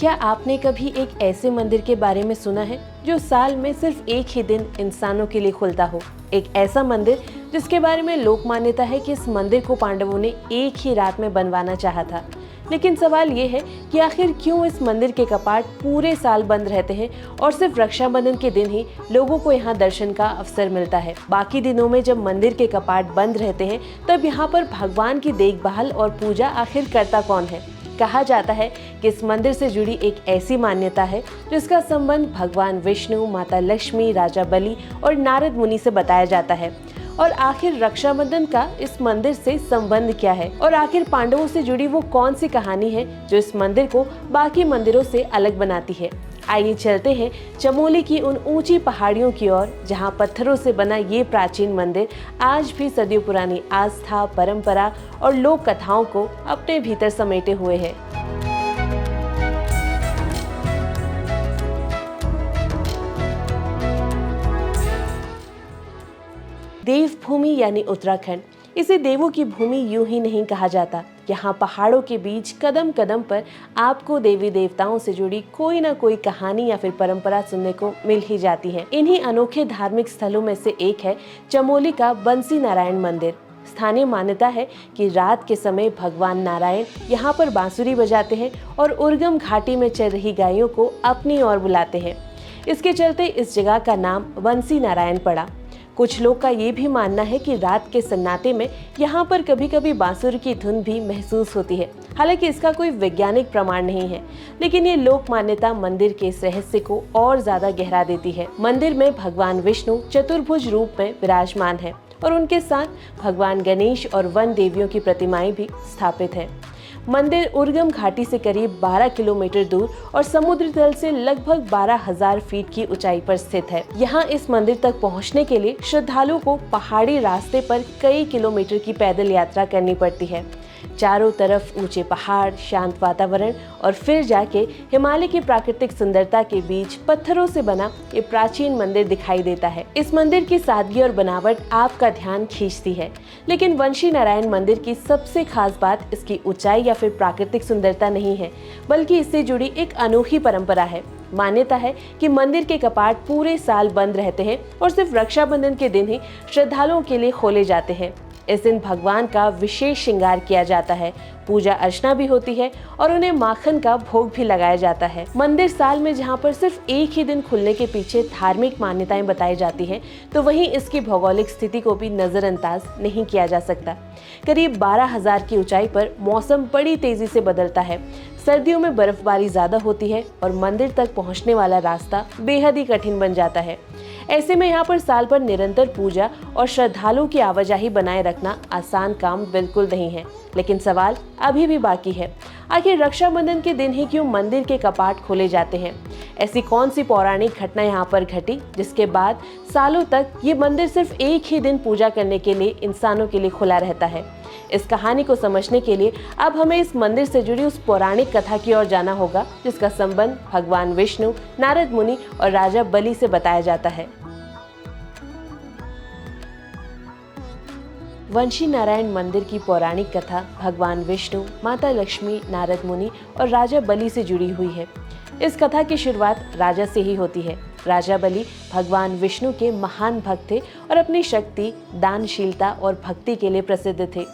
क्या आपने कभी एक ऐसे मंदिर के बारे में सुना है जो साल में सिर्फ एक ही दिन इंसानों के लिए खुलता हो? एक ऐसा मंदिर जिसके बारे में लोक मान्यता है कि इस मंदिर को पांडवों ने एक ही रात में बनवाना चाहा था। लेकिन सवाल ये है कि आखिर क्यों इस मंदिर के कपाट पूरे साल बंद रहते हैं और सिर्फ रक्षाबंधन के दिन ही लोगों को यहाँ दर्शन का अवसर मिलता है। बाकी दिनों में जब मंदिर के कपाट बंद रहते हैं तब यहाँ पर भगवान की देखभाल और पूजा आखिर करता कौन है? कहा जाता है कि इस मंदिर से जुड़ी एक ऐसी मान्यता है जिसका संबंध भगवान विष्णु, माता लक्ष्मी, राजा बलि और नारद मुनि से बताया जाता है। और आखिर रक्षाबंधन का इस मंदिर से संबंध क्या है और आखिर पांडवों से जुड़ी वो कौन सी कहानी है जो इस मंदिर को बाकी मंदिरों से अलग बनाती है? आइए चलते हैं चमोली की उन ऊंची पहाड़ियों की ओर जहां पत्थरों से बना ये प्राचीन मंदिर आज भी सदियों पुरानी आस्था, परंपरा और लोक कथाओं को अपने भीतर समेटे हुए है। देवभूमि यानी उत्तराखंड, इसे देवों की भूमि यूं ही नहीं कहा जाता। यहाँ पहाड़ों के बीच कदम कदम पर आपको देवी देवताओं से जुड़ी कोई ना कोई कहानी या फिर परंपरा सुनने को मिल ही जाती है। इन्हीं अनोखे धार्मिक स्थलों में से एक है चमोली का बंसी नारायण मंदिर। स्थानीय मान्यता है कि रात के समय भगवान नारायण यहाँ पर बांसुरी बजाते हैं और उर्गम घाटी में चल रही गायों को अपनी ओर बुलाते हैं। इसके चलते इस जगह का नाम बंसी नारायण पड़ा। कुछ लोग का ये भी मानना है कि रात के सन्नाटे में यहाँ पर कभी कभी बांसुरी की धुन भी महसूस होती है। हालांकि इसका कोई वैज्ञानिक प्रमाण नहीं है, लेकिन ये लोक मान्यता मंदिर के इस रहस्य को और ज्यादा गहरा देती है। मंदिर में भगवान विष्णु चतुर्भुज रूप में विराजमान है और उनके साथ भगवान गणेश और वन देवियों की प्रतिमाएं भी स्थापित है। मंदिर उर्गम घाटी से करीब 12 किलोमीटर दूर और समुद्र तल से लगभग 12,000 फीट की ऊंचाई पर स्थित है। यहाँ इस मंदिर तक पहुँचने के लिए श्रद्धालुओं को पहाड़ी रास्ते पर कई किलोमीटर की पैदल यात्रा करनी पड़ती है। चारों तरफ ऊंचे पहाड़, शांत वातावरण और फिर जाके हिमालय की प्राकृतिक सुंदरता के बीच पत्थरों से बना ये प्राचीन मंदिर दिखाई देता है। इस मंदिर की सादगी और बनावट आपका ध्यान खींचती है, लेकिन बंसी नारायण मंदिर की सबसे खास बात इसकी ऊंचाई या फिर प्राकृतिक सुंदरता नहीं है, बल्कि इससे जुड़ी एक अनोखी परंपरा है। मान्यता है कि मंदिर के कपाट पूरे साल बंद रहते हैं और सिर्फ रक्षाबंधन के दिन ही श्रद्धालुओं के लिए खोले जाते हैं। इस दिन भगवान का विशेष श्रृंगार किया जाता है, पूजा अर्चना भी होती है और उन्हें माखन का भोग भी लगाया जाता है। मंदिर साल में जहाँ पर सिर्फ एक ही दिन खुलने के पीछे धार्मिक मान्यताएं बताई जाती हैं, तो वहीं इसकी भौगोलिक स्थिति को भी नजरअंदाज नहीं किया जा सकता। करीब 12,000 की ऊंचाई पर मौसम बड़ी तेजी से बदलता है। सर्दियों में बर्फबारी ज्यादा होती है और मंदिर तक पहुंचने वाला रास्ता बेहद ही कठिन बन जाता है। ऐसे में यहाँ पर साल भर निरंतर पूजा और श्रद्धालुओं की आवाजाही बनाए रखना आसान काम बिल्कुल नहीं है। लेकिन सवाल अभी भी बाकी है, आखिर रक्षाबंधन के दिन ही क्यों मंदिर के कपाट खोले जाते हैं? ऐसी कौन सी पौराणिक घटना यहाँ पर घटी जिसके बाद सालों तक ये मंदिर सिर्फ एक ही दिन पूजा करने के लिए इंसानों के लिए खुला रहता है? इस कहानी को समझने के लिए अब हमें इस मंदिर से जुड़ी उस पौराणिक कथा की ओर जाना होगा जिसका संबंध भगवान विष्णु, नारद मुनि और राजा बलि से बताया जाता है। बंसी नारायण मंदिर की पौराणिक कथा भगवान विष्णु, माता लक्ष्मी, नारद मुनि और राजा बलि से जुड़ी हुई है। इस कथा की शुरुआत राजा से ही होती है। राजा बलि भगवान विष्णु के महान भक्त थे और अपनी शक्ति, दानशीलता और भक्ति के लिए प्रसिद्ध थे।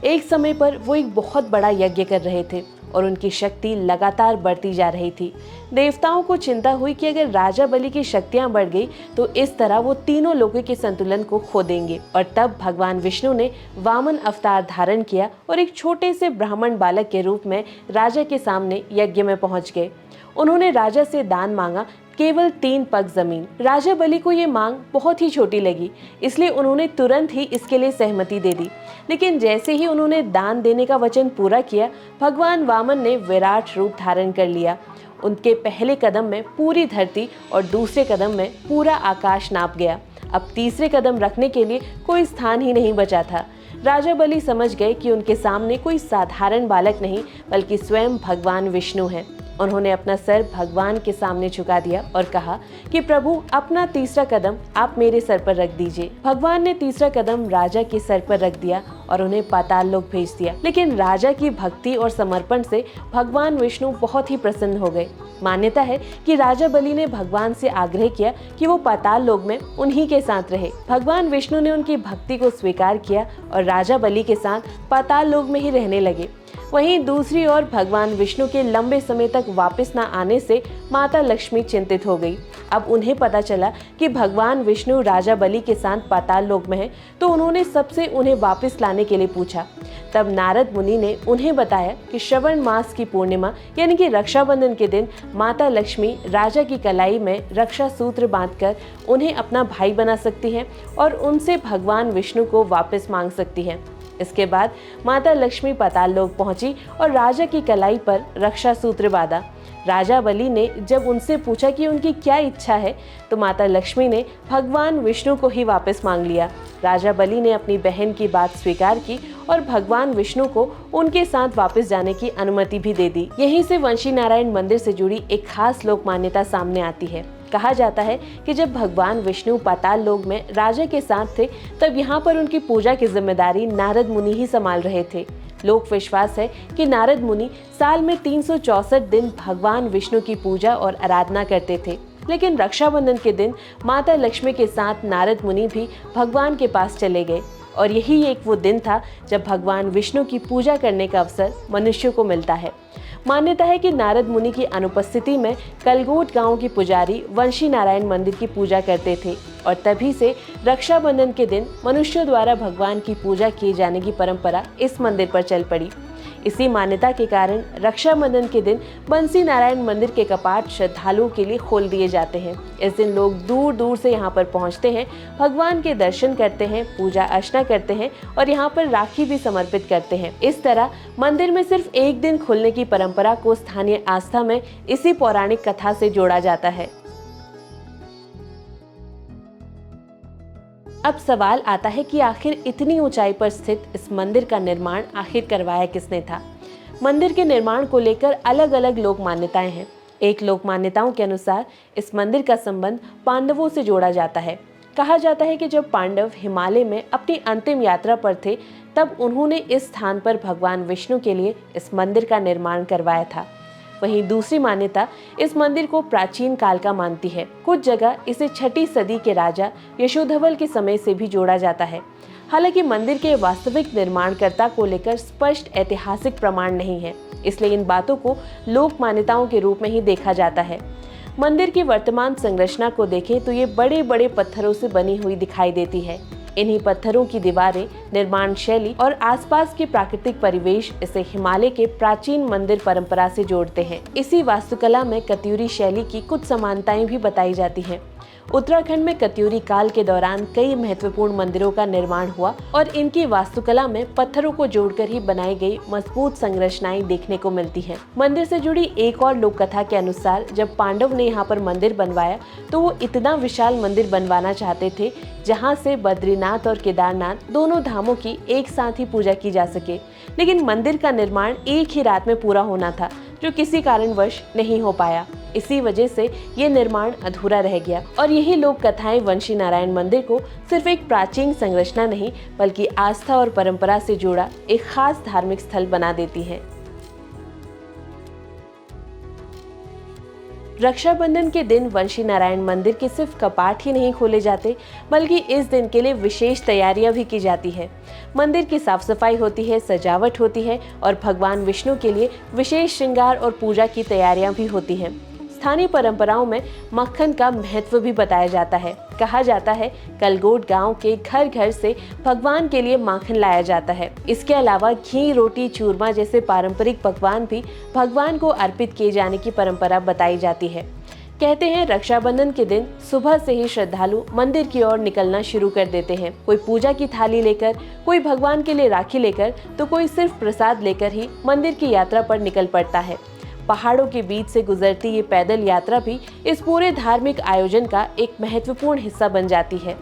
एक समय पर वो एक बहुत बड़ा यज्ञ कर रहे थे और उनकी शक्ति लगातार बढ़ती जा रही थी। देवताओं को चिंता हुई कि अगर राजा बलि की शक्तियां बढ़ गई तो इस तरह वो तीनों लोगों के संतुलन को खो देंगे। और तब भगवान विष्णु ने वामन अवतार धारण किया और एक छोटे से ब्राह्मण बालक के रूप में राजा के सामने यज्ञ में पहुंच गए। उन्होंने राजा से दान मांगा, केवल 3 पग जमीन। राजा बलि को ये मांग बहुत ही छोटी लगी, इसलिए उन्होंने तुरंत ही इसके लिए सहमति दे दी। लेकिन जैसे ही उन्होंने दान देने का वचन पूरा किया, भगवान वामन ने विराट रूप धारण कर लिया। उनके पहले कदम में पूरी धरती और दूसरे कदम में पूरा आकाश नाप गया। अब तीसरे कदम रखने के लिए कोई स्थान ही नहीं बचा था। राजा बलि समझ गए कि उनके सामने कोई साधारण बालक नहीं बल्कि स्वयं भगवान विष्णु हैं। उन्होंने अपना सर भगवान के सामने झुका दिया और कहा कि प्रभु, अपना तीसरा कदम आप मेरे सर पर रख दीजिए। भगवान ने तीसरा कदम राजा के सर पर रख दिया और उन्हें पाताल लोक भेज दिया। लेकिन राजा की भक्ति और समर्पण से भगवान विष्णु बहुत ही प्रसन्न हो गए। मान्यता है कि राजा बलि ने भगवान से आग्रह किया कि वो पाताल लोक में उन्हीं के साथ रहे। भगवान विष्णु ने उनकी भक्ति को स्वीकार किया और राजा बलि के साथ पाताल लोक में ही रहने लगे। वहीं दूसरी ओर भगवान विष्णु के लंबे समय तक वापस न आने से माता लक्ष्मी चिंतित हो गई। अब उन्हें पता चला कि भगवान विष्णु राजा बलि के साथ पाताल लोक में हैं, तो उन्होंने सबसे उन्हें वापस लाने के लिए पूछा। तब नारद मुनि ने उन्हें बताया कि श्रवण मास की पूर्णिमा यानी कि रक्षाबंधन के दिन माता लक्ष्मी राजा की कलाई में रक्षा सूत्र बांधकर उन्हें अपना भाई बना सकती हैं और उनसे भगवान विष्णु को वापस मांग सकती हैं। इसके बाद माता लक्ष्मी पाताल लोक पहुंची और राजा की कलाई पर रक्षा सूत्र बांधा। राजा बलि ने जब उनसे पूछा कि उनकी क्या इच्छा है, तो माता लक्ष्मी ने भगवान विष्णु को ही वापस मांग लिया। राजा बलि ने अपनी बहन की बात स्वीकार की और भगवान विष्णु को उनके साथ वापस जाने की अनुमति भी दे दी। यहीं से वंशी नारायण मंदिर से जुड़ी एक खास लोक मान्यता सामने आती है। कहा जाता है कि जब भगवान विष्णु पाताल लोक में राजा के साथ थे, तब यहाँ पर उनकी पूजा की जिम्मेदारी नारद मुनि ही संभाल रहे थे। लोक विश्वास है कि नारद मुनि साल में 364 दिन भगवान विष्णु की पूजा और आराधना करते थे। लेकिन रक्षाबंधन के दिन माता लक्ष्मी के साथ नारद मुनि भी भगवान के पास चले गए और यही एक वो दिन था जब भगवान विष्णु की पूजा करने का अवसर मनुष्य को मिलता है। मान्यता है कि नारद मुनि की अनुपस्थिति में कलगोट गांव की पुजारी वंशी नारायण मंदिर की पूजा करते थे और तभी से रक्षाबंधन के दिन मनुष्यों द्वारा भगवान की पूजा किए जाने की परंपरा इस मंदिर पर चल पड़ी। इसी मान्यता के कारण रक्षाबंधन के दिन बंसी नारायण मंदिर के कपाट श्रद्धालुओं के लिए खोल दिए जाते हैं। इस दिन लोग दूर दूर से यहाँ पर पहुँचते हैं, भगवान के दर्शन करते हैं, पूजा अर्चना करते हैं और यहाँ पर राखी भी समर्पित करते हैं। इस तरह मंदिर में सिर्फ एक दिन खुलने की परंपरा को स्थानीय आस्था में इसी पौराणिक कथा से जोड़ा जाता है। अब सवाल आता है कि आखिर इतनी ऊंचाई पर स्थित इस मंदिर का निर्माण आखिर करवाया किसने था। मंदिर के निर्माण को लेकर अलग अलग लोक मान्यताएं हैं। एक लोक मान्यताओं के अनुसार इस मंदिर का संबंध पांडवों से जोड़ा जाता है। कहा जाता है कि जब पांडव हिमालय में अपनी अंतिम यात्रा पर थे, तब उन्होंने इस स्थान पर भगवान विष्णु के लिए इस मंदिर का निर्माण करवाया था। वहीं दूसरी मान्यता इस मंदिर को प्राचीन काल का मानती है। कुछ जगह इसे 6ठी सदी के राजा यशोधवल के समय से भी जोड़ा जाता है। हालांकि मंदिर के वास्तविक निर्माणकर्ता को लेकर स्पष्ट ऐतिहासिक प्रमाण नहीं है, इसलिए इन बातों को लोक मान्यताओं के रूप में ही देखा जाता है। मंदिर की वर्तमान संरचना को देखें तो ये बड़े बड़े पत्थरों से बनी हुई दिखाई देती है। इन्हीं पत्थरों की दीवारें, निर्माण शैली और आसपास के प्राकृतिक परिवेश इसे हिमालय के प्राचीन मंदिर परंपरा से जोड़ते हैं। इसी वास्तुकला में कत्यूरी शैली की कुछ समानताएं भी बताई जाती हैं। उत्तराखंड में कत्यूरी काल के दौरान कई महत्वपूर्ण मंदिरों का निर्माण हुआ और इनकी वास्तुकला में पत्थरों को जोड़कर ही बनाई गई मजबूत संरचनाएं देखने को मिलती हैं। मंदिर से जुड़ी एक और लोक कथा के अनुसार जब पांडव ने यहाँ पर मंदिर बनवाया तो वो इतना विशाल मंदिर बनवाना चाहते थे जहाँ से बद्रीनाथ और केदारनाथ दोनों धामों की एक साथ ही पूजा की जा सके। लेकिन मंदिर का निर्माण एक ही रात में पूरा होना था, जो किसी कारणवश नहीं हो पाया। इसी वजह से ये निर्माण अधूरा रह गया और यही लोक कथाएं वंशी नारायण मंदिर को सिर्फ एक प्राचीन संरचना नहीं बल्कि आस्था और परंपरा से जुड़ा एक खास धार्मिक स्थल बना देती हैं। रक्षाबंधन के दिन वंशी नारायण मंदिर के सिर्फ कपाट ही नहीं खोले जाते, बल्कि इस दिन के लिए विशेष तैयारियां भी की जाती है। मंदिर की साफ सफाई होती है, सजावट होती है और भगवान विष्णु के लिए विशेष श्रृंगार और पूजा की तैयारियां भी होती हैं। स्थानीय परंपराओं में मक्खन का महत्व भी बताया जाता है। कहा जाता है कलगोट गांव के घर घर से भगवान के लिए माखन लाया जाता है। इसके अलावा घी, रोटी, चूरमा जैसे पारंपरिक पकवान भी भगवान को अर्पित किए जाने की परंपरा बताई जाती है। कहते हैं रक्षाबंधन के दिन सुबह से ही श्रद्धालु मंदिर की ओर निकलना शुरू कर देते हैं। कोई पूजा की थाली लेकर, कोई भगवान के लिए राखी लेकर, तो कोई सिर्फ प्रसाद लेकर ही मंदिर की यात्रा पर निकल पड़ता है। पहाड़ों के बीच से गुजरती ये पैदल यात्रा भी इस पूरे धार्मिक आयोजन का एक महत्वपूर्ण हिस्सा बन जाती है।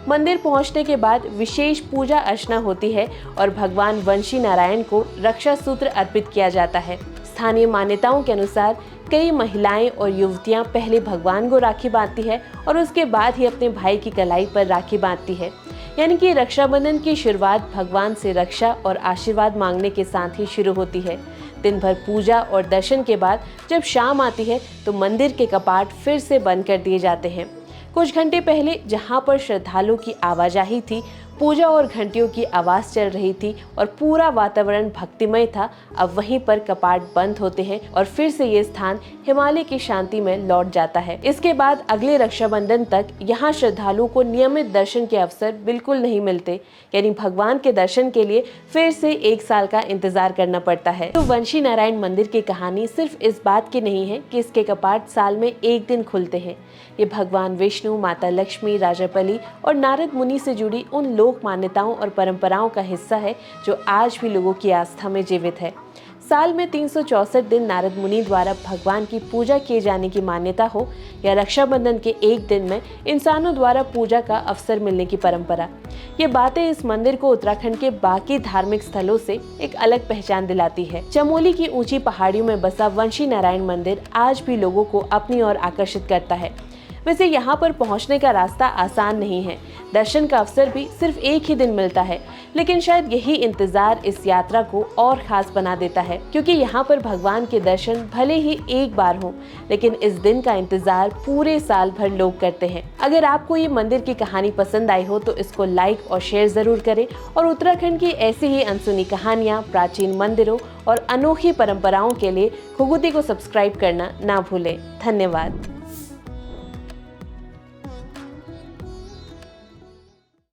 मंदिर पहुंचने के बाद विशेष पूजा अर्चना होती है और भगवान वंशी नारायण को रक्षा सूत्र अर्पित किया जाता है। स्थानीय मान्यताओं के अनुसार कई महिलाएं और युवतियां पहले भगवान को राखी बांधती है और उसके बाद ही अपने भाई की कलाई पर राखी बांधती है। यानी कि रक्षाबंधन की शुरुआत भगवान से रक्षा और आशीर्वाद मांगने के साथ ही शुरू होती है। दिन भर पूजा और दर्शन के बाद जब शाम आती है तो मंदिर के कपाट फिर से बंद कर दिए जाते हैं। कुछ घंटे पहले जहां पर श्रद्धालुओं की आवाजाही थी, पूजा और घंटियों की आवाज चल रही थी और पूरा वातावरण भक्तिमय था, अब वहीं पर कपाट बंद होते हैं और फिर से ये स्थान हिमालय की शांति में लौट जाता है। इसके बाद अगले रक्षाबंधन तक यहाँ श्रद्धालुओं को नियमित दर्शन के अवसर बिल्कुल नहीं मिलते, यानी भगवान के दर्शन के लिए फिर से 1 साल का इंतजार करना पड़ता है। तो वंशी नारायण मंदिर की कहानी सिर्फ इस बात की नहीं है कि इसके कपाट साल में 1 दिन खुलते हैं। ये भगवान विष्णु, माता लक्ष्मी, राजा बलि और नारद मुनि से जुड़ी उन लोक मान्यताओं और परंपराओं का हिस्सा है जो आज भी लोगों की आस्था में जीवित है। साल में 364 दिन नारद मुनि द्वारा भगवान की पूजा किए जाने की मान्यता हो या रक्षाबंधन के 1 दिन में इंसानों द्वारा पूजा का अवसर मिलने की परंपरा, ये बातें इस मंदिर को उत्तराखंड के बाकी धार्मिक स्थलों से एक अलग पहचान दिलाती है। चमोली की ऊंची पहाड़ियों में बसा वंशी नारायण मंदिर आज भी लोगों को अपनी ओर आकर्षित करता है। वैसे यहाँ पर पहुँचने का रास्ता आसान नहीं है, दर्शन का अवसर भी सिर्फ 1 ही दिन मिलता है, लेकिन शायद यही इंतजार इस यात्रा को और खास बना देता है, क्योंकि यहाँ पर भगवान के दर्शन भले ही एक बार हो, लेकिन इस दिन का इंतजार पूरे साल भर लोग करते हैं। अगर आपको ये मंदिर की कहानी पसंद आई हो तो इसको लाइक और शेयर जरूर करें और उत्तराखंड की ऐसी ही अनसुनी कहानियाँ, प्राचीन मंदिरों और अनोखी परंपराओं के लिए खुगुती को सब्सक्राइब करना ना भूलें। धन्यवाद।